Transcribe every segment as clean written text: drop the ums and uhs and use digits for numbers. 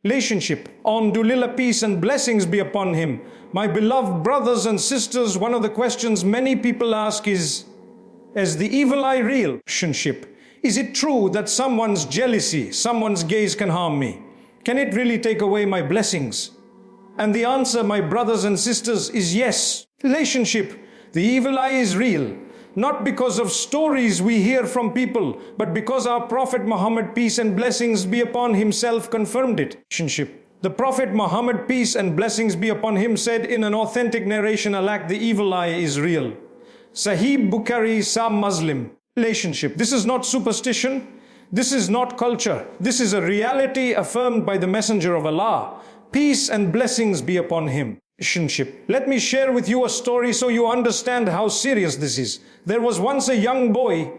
Relationship. Alhamdulillah, peace and blessings be upon him. My beloved brothers and sisters, one of the questions many people ask is the evil eye real? Relationship. Is it true that someone's jealousy, someone's gaze can harm me? Can it really take away my blessings? And the answer, my brothers and sisters, is yes. Relationship. The evil eye is real. Not because of stories we hear from people, but because our Prophet Muhammad, peace and blessings be upon himself, confirmed it. Relationship. The Prophet Muhammad, peace and blessings be upon him, said in an authentic narration, "Alak, the evil eye is real." Sahih Bukhari, Sa Muslim. Relationship. This is not superstition. This is not culture. This is a reality affirmed by the Messenger of Allah. Peace and blessings be upon him. Relationship. Let me share with you a story so you understand how serious this is. There was once a young boy,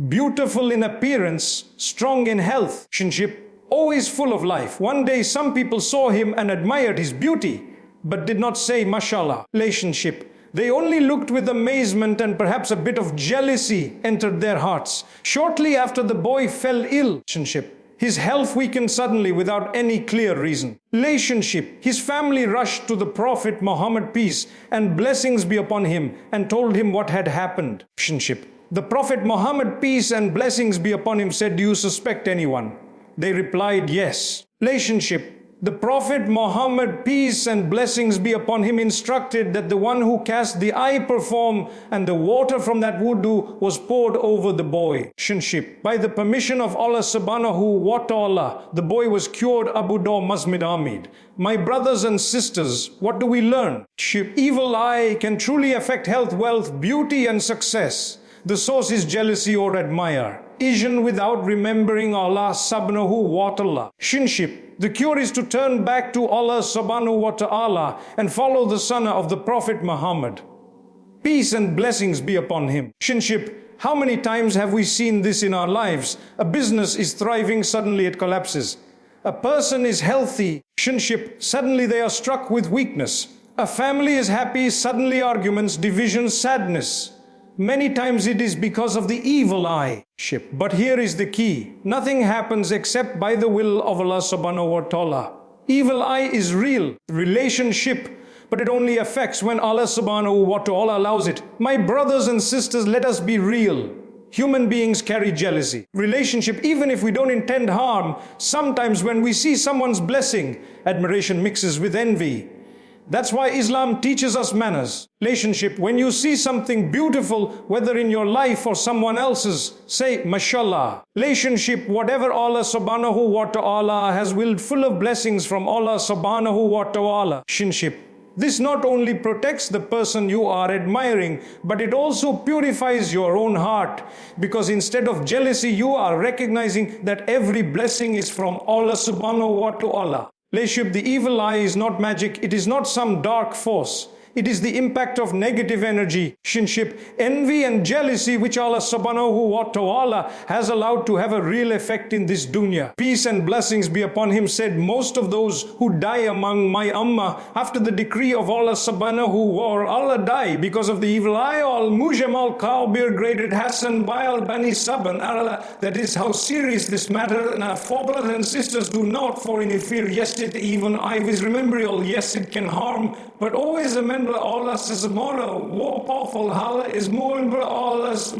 beautiful in appearance, strong in health. Relationship. Always full of life. One day some people saw him and admired his beauty, but did not say mashallah. Relationship. They only looked with amazement, and perhaps a bit of jealousy entered their hearts. Shortly after, the boy fell ill. Relationship. His health weakened suddenly without any clear reason. Relationship. His family rushed to the Prophet Muhammad, peace and blessings be upon him, and told him what had happened. Relationship. The Prophet Muhammad, peace and blessings be upon him, said, "Do you suspect anyone?" They replied, "Yes." Relationship. The Prophet Muhammad, peace and blessings be upon him, instructed that the one who cast the eye perform, and the water from that wudu was poured over the boy. Relationship. By the permission of Allah subhanahu wa ta'ala, the boy was cured. Abu Daw Masmid Amid. My brothers and sisters, what do we learn? Evil eye can truly affect health, wealth, beauty and success. The source is jealousy or admire. Vision without remembering Allah subhanahu wa ta'ala. Relationship. The cure is to turn back to Allah subhanahu wa ta'ala and follow the Sunnah of the Prophet Muhammad. Peace and blessings be upon him. Relationship. How many times have we seen this in our lives? A business is thriving, suddenly it collapses. A person is healthy. Relationship. Suddenly they are struck with weakness. A family is happy, suddenly arguments, divisions, sadness. Many times it is because of the evil eye. But here is the key. Nothing happens except by the will of Allah subhanahu wa ta'ala. Evil eye is real. Relationship. But it only affects when Allah subhanahu wa ta'ala allows it. My brothers and sisters, let us be real. Human beings carry jealousy. Relationship, even if we don't intend harm, sometimes when we see someone's blessing, admiration mixes with envy. That's why Islam teaches us manners. Relationship. When you see something beautiful, whether in your life or someone else's, say mashallah. Relationship. Whatever Allah subhanahu wa ta'ala has willed, full of blessings from Allah subhanahu wa ta'ala. Relationship. This not only protects the person you are admiring, but it also purifies your own heart. Because instead of jealousy, you are recognizing that every blessing is from Allah subhanahu wa ta'ala. Relationship. The evil eye is not magic. It is not some dark force. It is the impact of negative energy, relationship, envy and jealousy, which Allah subhanahu wa ta'ala has allowed to have a real effect in this dunya. Peace and blessings be upon him said, most of those who die among my ummah after the decree of Allah subhanahu wa ta'ala die because of the evil eye. Al-Mujam al-Kawbir graded Hassan by al-Bani Saban. That is how serious this matter. And our brothers and sisters, do not fall in fear. Yes, it even eye is remember. Yes, it can harm, but always remember Allah is more powerful. Allah is more powerful.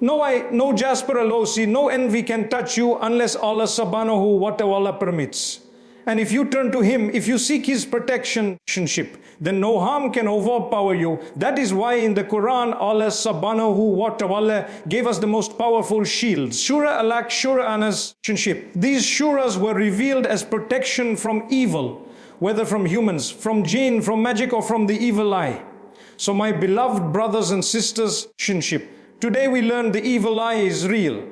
No Jasper Alosi, no envy can touch you unless Allah subhanahu wa ta'ala permits. And if you turn to Him, if you seek His protection, then no harm can overpower you. That is why in the Qur'an, Allah subhanahu wa ta'ala gave us the most powerful shields. Surah Alaq, Surah Anas. These surahs were revealed as protection from evil, whether from humans, from jinn, from magic, or from the evil eye. So my beloved brothers and sisters, today we learn the evil eye is real,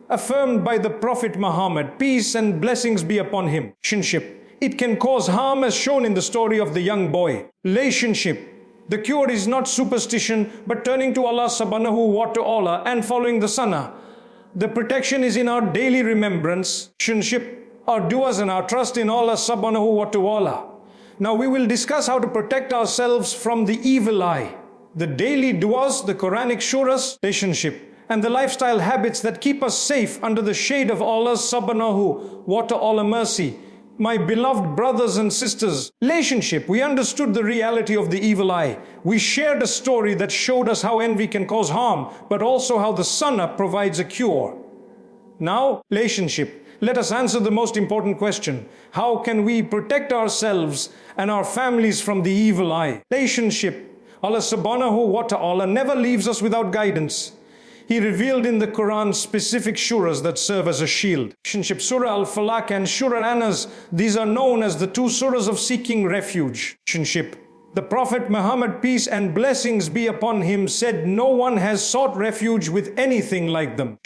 affirmed by the Prophet Muhammad, peace and blessings be upon him. It can cause harm as shown in the story of the young boy. Relationship. The cure is not superstition, but turning to Allah subhanahu wa ta'ala and following the Sunnah. The protection is in our daily remembrance, our du'as and our trust in Allah subhanahu wa ta'ala. Now we will discuss how to protect ourselves from the evil eye. The daily du'as, the Quranic surahs, relationship. and the lifestyle habits that keep us safe under the shade of Allah's subhanahu wa ta'ala mercy. My beloved brothers and sisters, relationship, we understood the reality of the evil eye. We shared a story that showed us how envy can cause harm, but also how the Sunnah provides a cure. Now, relationship, let us answer the most important question. How can we protect ourselves and our families from the evil eye? Relationship, Allah subhanahu wa ta'ala never leaves us without guidance. He revealed in the Qur'an specific surahs that serve as a shield. Surah Al-Falaq and Surah An-Nas, these are known as the two surahs of seeking refuge. The Prophet Muhammad, peace and blessings be upon him, said no one has sought refuge with anything like them.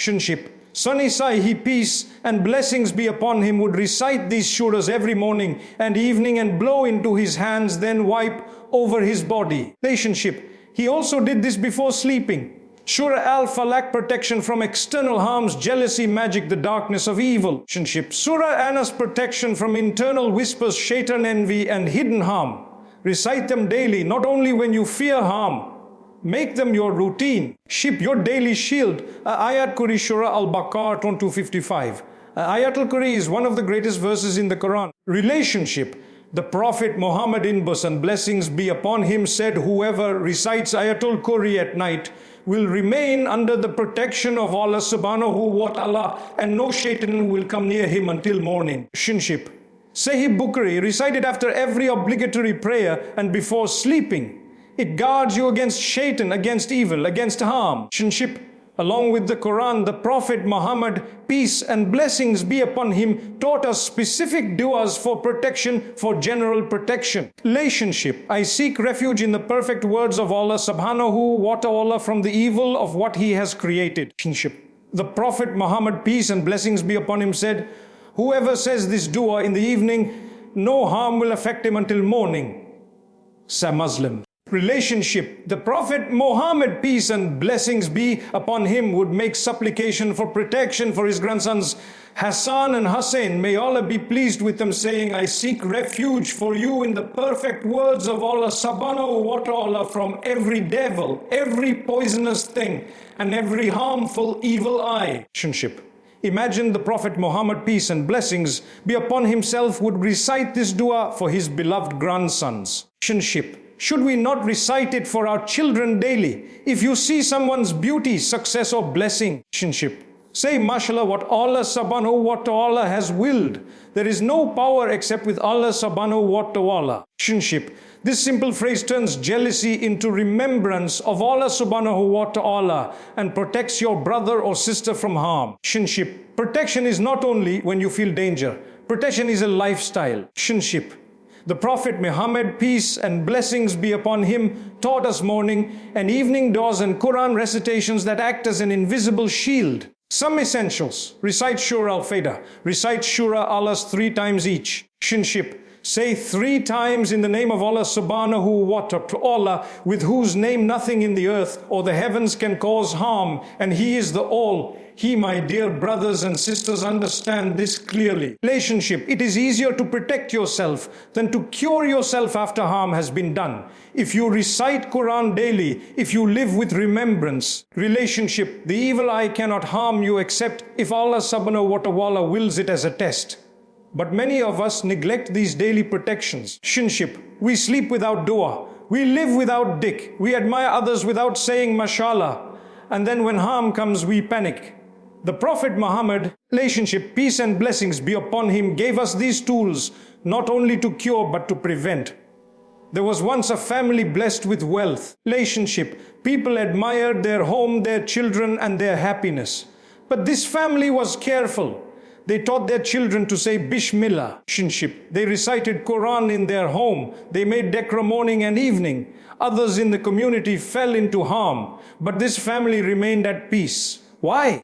Sunni Sai, he peace and blessings be upon him, would recite these surahs every morning and evening and blow into his hands, then wipe over his body. He also did this before sleeping. Surah Al-Falaq, protection from external harms, jealousy, magic, the darkness of evil. Surah An-Nas, protection from internal whispers, shaitan, envy and hidden harm. Recite them daily, not only when you fear harm. Make them your routine. Ship your daily shield. Ayat Quri Surah Al-Baqarah 255. Ayatul Quri is one of the greatest verses in the Quran. Relationship. The Prophet Muhammad, in peace and blessings be upon him, said whoever recites Ayatul Quri at night will remain under the protection of Allah subhanahu wa ta'ala, and no shaitan will come near him until morning. Shinship. Sahih Bukhari, recited after every obligatory prayer and before sleeping. It guards you against shaitan, against evil, against harm. Shinship. Along with the Quran, the Prophet Muhammad, peace and blessings be upon him, taught us specific du'as for protection, for general protection. Relationship. I seek refuge in the perfect words of Allah subhanahu wa ta'ala from the evil of what he has created. The Prophet Muhammad, peace and blessings be upon him, said, whoever says this dua in the evening, no harm will affect him until morning. Say Muslim. Relationship. The Prophet Muhammad, peace and blessings be upon him, would make supplication for protection for his grandsons Hassan and Hussein. May Allah be pleased with them, saying, I seek refuge for you in the perfect words of Allah subhanahu wa ta'ala from every devil, every poisonous thing, and every harmful evil eye. Imagine the Prophet Muhammad, peace and blessings be upon himself, would recite this dua for his beloved grandsons. Should we not recite it for our children daily? If you see someone's beauty, success or blessing, say mashallah what Allah subhanahu wa ta'ala has willed. There is no power except with Allah subhanahu wa ta'ala. This simple phrase turns jealousy into remembrance of Allah subhanahu wa ta'ala and protects your brother or sister from harm. Protection is not only when you feel danger. Protection is a lifestyle. The Prophet Muhammad, peace and blessings be upon him, taught us morning and evening du'as and Qur'an recitations that act as an invisible shield. Some essentials. Recite Surah Al-Fatiha. Recite Surah Allah's 3 times each. Say 3 times in the name of Allah subhanahu wa ta'ala, with whose name nothing in the earth or the heavens can cause harm, and He is the All. He, my dear brothers and sisters, understand this clearly. Relationship. It is easier to protect yourself than to cure yourself after harm has been done. If you recite Quran daily, if you live with remembrance. Relationship. The evil eye cannot harm you except if Allah subhanahu wa ta'ala wills it as a test. But many of us neglect these daily protections. We sleep without dua. We live without dhikr. We admire others without saying mashallah. And then when harm comes, we panic. The Prophet Muhammad, relationship, peace and blessings be upon him, gave us these tools, not only to cure but to prevent. There was once a family blessed with wealth. Relationship. People admired their home, their children and their happiness. But this family was careful. They taught their children to say Bismillah. They recited Quran in their home. They made dhikr morning and evening. Others in the community fell into harm, but this family remained at peace. Why?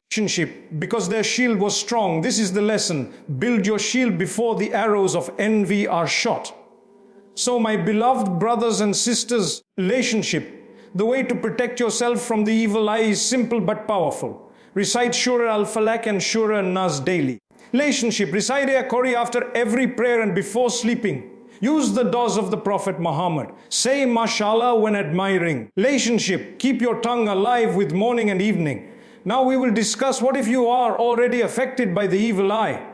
Because their shield was strong. This is the lesson. Build your shield before the arrows of envy are shot. So my beloved brothers and sisters, relationship. The way to protect yourself from the evil eye is simple but powerful. Recite Surah Al-Falaq and Surah An-Nas daily. Relationship. Recite Ayat Quri after every prayer and before sleeping. Use the du'as of the Prophet Muhammad. Say mashallah when admiring. Relationship. Keep your tongue alive with morning and evening. Now we will discuss, what if you are already affected by the evil eye?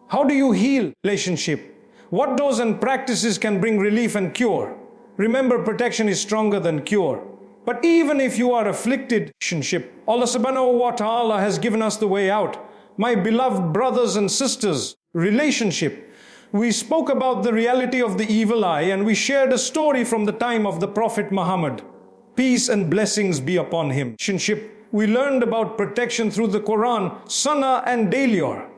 How do you heal? Relationship. What do's and practices can bring relief and cure? Remember, protection is stronger than cure. But even if you are afflicted, relationship, Allah subhanahu wa ta'ala has given us the way out. My beloved brothers and sisters, relationship. We spoke about the reality of the evil eye, and we shared a story from the time of the Prophet Muhammad. Peace and blessings be upon him. Relationship. We learned about protection through the Qur'an, Sunnah and Dalyor.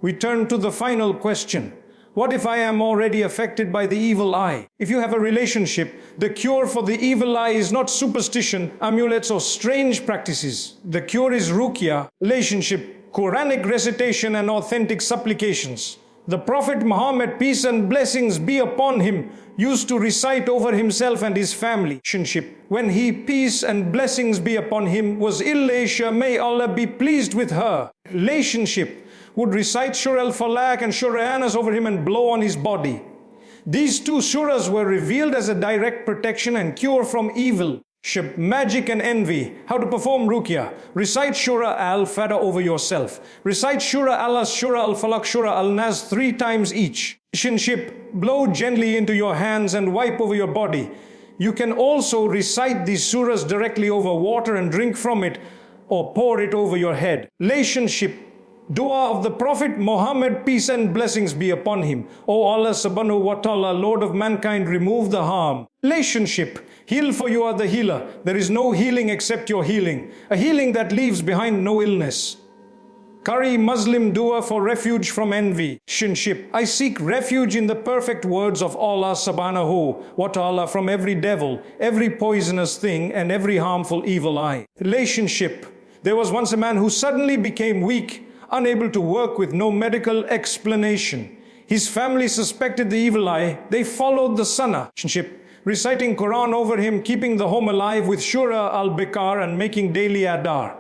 We turn to the final question. What if I am already affected by the evil eye? If you have a relationship, the cure for the evil eye is not superstition, amulets or strange practices. The cure is Ruqyah, relationship, Quranic recitation and authentic supplications. The Prophet Muhammad, peace and blessings be upon him, used to recite over himself and his family. Relationship. When he, peace and blessings be upon him, was ill, Aisha, may Allah be pleased with her, relationship, would recite Surah Al-Falaq and Surah Anas over him and blow on his body. These two surahs were revealed as a direct protection and cure from evil, magic and envy. How to perform Ruqyah. Recite Surah Al-Fatiha over yourself. Recite Surah Al-As, Surah Al-Falaq, Surah Al-Nas 3 times each. Relationship. Blow gently into your hands and wipe over your body. You can also recite these surahs directly over water and drink from it, or pour it over your head. Relationship. Dua of the Prophet Muhammad, peace and blessings be upon him. O Allah subhanahu wa ta'ala, Lord of mankind, remove the harm. Relationship. Heal, for you are the healer. There is no healing except your healing. A healing that leaves behind no illness. Qari Muslim dua for refuge from envy. Relationship. I seek refuge in the perfect words of Allah subhanahu wa ta'ala from every devil, every poisonous thing and every harmful evil eye. Relationship. There was once a man who suddenly became weak, unable to work with no medical explanation. His family suspected the evil eye. They followed the Sunnah, reciting Qur'an over him, keeping the home alive with Surah Al-Baqarah and making daily adar.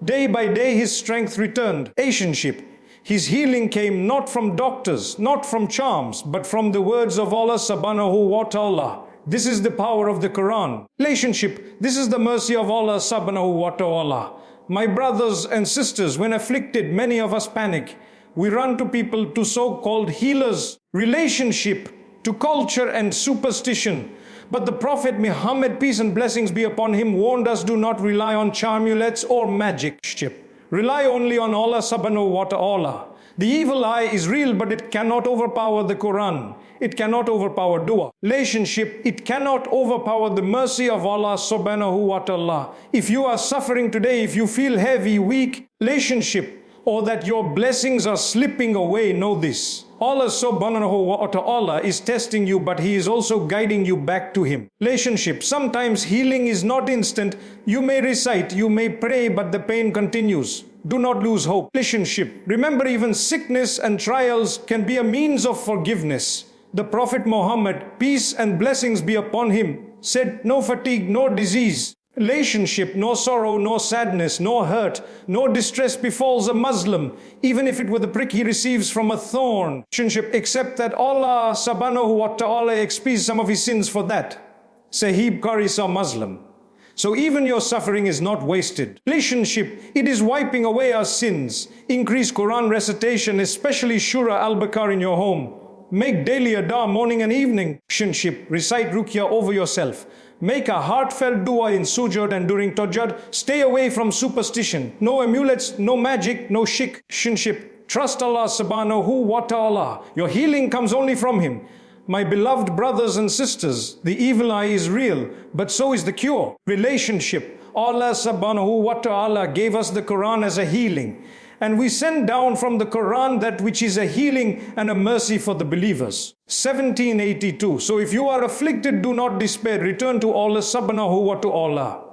Day by day his strength returned. Relationship. His healing came not from doctors, not from charms, but from the words of Allah subhanahu wa ta'ala. This is the power of the Qur'an. Relationship. This is the mercy of Allah subhanahu wa ta'ala. My brothers and sisters, when afflicted, many of us panic. We run to people, to so-called healers. Relationship, to culture and superstition. But the Prophet Muhammad, peace and blessings be upon him, warned us, do not rely on charmulets or magic. Rely only on Allah subhanahu wa ta'ala. The evil eye is real, but it cannot overpower the Quran. It cannot overpower dua. Relationship, it cannot overpower the mercy of Allah subhanahu wa ta'ala. If you are suffering today, if you feel heavy, weak, relationship, or that your blessings are slipping away, know this. Allah subhanahu wa ta'ala is testing you, but He is also guiding you back to Him. Relationship. Sometimes healing is not instant. You may recite, you may pray, but the pain continues. Do not lose hope. Relationship. Remember, even sickness and trials can be a means of forgiveness. The Prophet Muhammad, peace and blessings be upon him, said, no fatigue, no disease. Relationship, no sorrow, no sadness, no hurt, no distress befalls a Muslim, even if it were the prick he receives from a thorn. Relationship, except that Allah subhanahu wa ta'ala expiates some of his sins for that. Sahib Qari sa Muslim. So even your suffering is not wasted. Relationship, it is wiping away our sins. Increase Quran recitation, especially Surah Al-Baqarah in your home. Make daily adar morning and evening. Relationship, recite Ruqyah over yourself. Make a heartfelt dua in sujood and during tahajjud. Stay away from superstition. No amulets, no magic, no shirk. Relationship, trust Allah subhanahu wa ta'ala. Your healing comes only from Him. My beloved brothers and sisters, the evil eye is real, but so is the cure. Relationship, Allah subhanahu wa ta'ala gave us the Quran as a healing. And we send down from the Quran that which is a healing and a mercy for the believers. 1782. So if you are afflicted, do not despair. Return to Allah subhanahu wa ta'ala.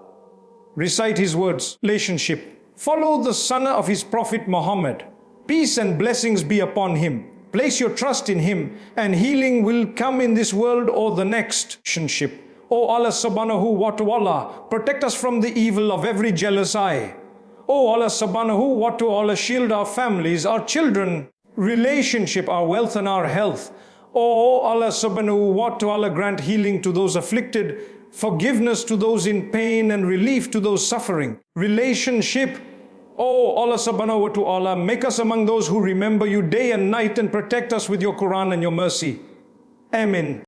Recite His words. Relationship. Follow the Sunnah of His Prophet Muhammad. Peace and blessings be upon him. Place your trust in Him, and healing will come in this world or the next. Relationship. O Allah subhanahu wa ta'ala, protect us from the evil of every jealous eye. O Allah subhanahu wa ta'ala, shield our families, our children, relationship, our wealth and our health. O Allah subhanahu wa ta'ala, grant healing to those afflicted, Forgiveness to those in pain and relief to those suffering. Relationship. Oh Allah subhanahu wa ta'ala, make us among those who remember you day and night and protect us with your Qur'an and your mercy. Amen.